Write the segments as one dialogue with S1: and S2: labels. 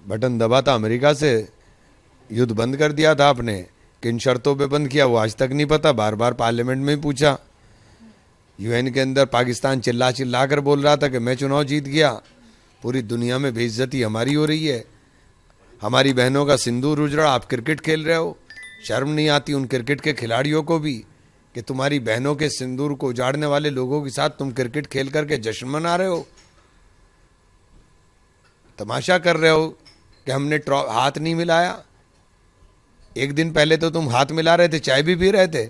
S1: Button दबा था America से, युद्ध बंद कर दिया था आपने, किन शर्तों पे बंद किया वो आज तक नहीं पता। बार बार पार्लियामेंट में ही पूछा, यूएन के अंदर पाकिस्तान चिल्ला चिल्ला कर बोल रहा था कि मैं चुनाव जीत गया। पूरी दुनिया में बेइज्जती हमारी हो रही है, हमारी बहनों का सिंदूर उजड़ा, आप क्रिकेट खेल रहे हो। शर्म नहीं आती उन क्रिकेट के खिलाड़ियों को भी कि तुम्हारी बहनों के सिंदूर को उजाड़ने वाले लोगों के साथ तुम क्रिकेट खेल करके जश्न मना रहे हो, तमाशा कर रहे हो कि हमने हाथ नहीं मिलाया। एक दिन पहले तो तुम हाथ मिला रहे थे, चाय भी पी रहे थे,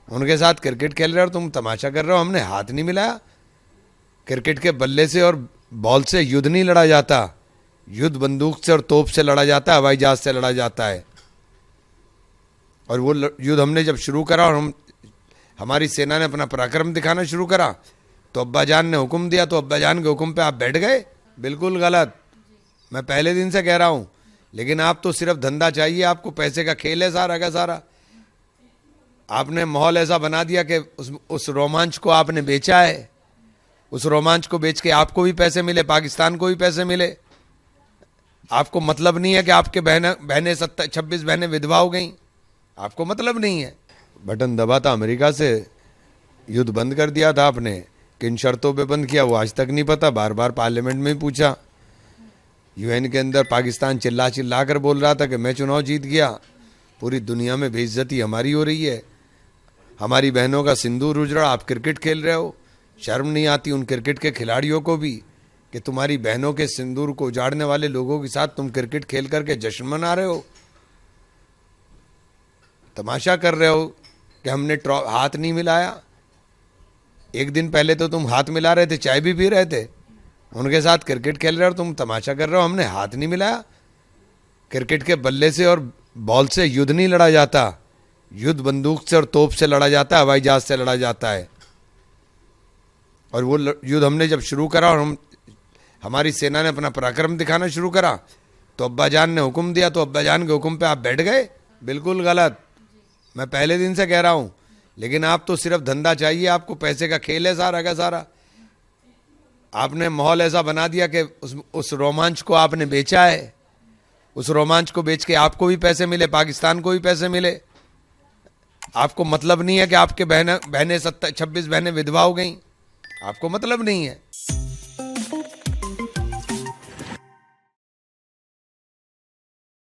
S1: उनके साथ क्रिकेट खेल रहे हो और तुम तमाशा कर रहे हो हमने हाथ नहीं मिलाया। क्रिकेट के बल्ले से और बॉल से युद्ध नहीं लड़ा जाता, युद्ध बंदूक से और तोप से लड़ा जाता है, हवाई जहाज से लड़ा जाता है। और वो युद्ध हमने जब शुरू करा और हमारी सेना ने अपना पराक्रम दिखाना शुरू करा तो अब्बाजान ने हुक्म दिया, तो अब्बाजान के हुक्म पे आप बैठ गए। बिल्कुल गलत, मैं पहले दिन से कह रहा हूं। लेकिन आप तो सिर्फ धंधा चाहिए, आपको पैसे का खेल है सारा का सारा। आपने माहौल ऐसा बना दिया कि उस रोमांच को आपने बेचा है, उस रोमांच को बेच के आपको भी पैसे मिले, पाकिस्तान को भी पैसे मिले। आपको मतलब नहीं है कि आपके बहनें 26 बहनें विधवा हो गई, आपको मतलब नहीं है। बटन दबा था अमेरिका से, युद्ध बंद कर दिया था आपने, किन शर्तों पे बंद किया वो आज तक नहीं पता। बार बार पार्लियामेंट में ही पूछा, यूएन के अंदर पाकिस्तान चिल्ला चिल्ला कर बोल रहा था कि मैं चुनाव जीत गया। पूरी दुनिया में बेइज्जती हमारी हो रही है, हमारी बहनों का सिंदूर उजड़ा, आप क्रिकेट खेल रहे हो। शर्म नहीं आती उन क्रिकेट के खिलाड़ियों को भी कि तुम्हारी बहनों के सिंदूर को उजाड़ने वाले लोगों के साथ तुम क्रिकेट खेल करके जश्न मना रहे हो, तमाशा कर रहे हो कि हमने हाथ नहीं मिलाया। एक दिन पहले तो तुम हाथ मिला रहे थे, चाय भी पी रहे थे, उनके साथ क्रिकेट खेल रहे हो और तुम तमाशा कर रहे हो हमने हाथ नहीं मिलाया। क्रिकेट के बल्ले से और बॉल से युद्ध नहीं लड़ा जाता, युद्ध बंदूक से और तोप से लड़ा जाता है, हवाई जहाज से लड़ा जाता है। और वो युद्ध हमने जब शुरू करा और हमारी सेना ने अपना पराक्रम दिखाना शुरू करा तो अब्बाजान ने हुक्म दिया, तो अब्बाजान के हुक्म पे आप बैठ गए। बिल्कुल गलत, मैं पहले दिन से कह रहा हूं। लेकिन आप तो सिर्फ धंधा चाहिए, आपको पैसे का खेल है सारा का सारा। आपने माहौल ऐसा बना दिया कि उस रोमांच को आपने बेचा है, उस रोमांच को बेच के आपको भी पैसे मिले, पाकिस्तान को भी पैसे मिले। आपको मतलब नहीं है कि आपके बहनें 26 बहनें विधवा हो गई, आपको मतलब नहीं है।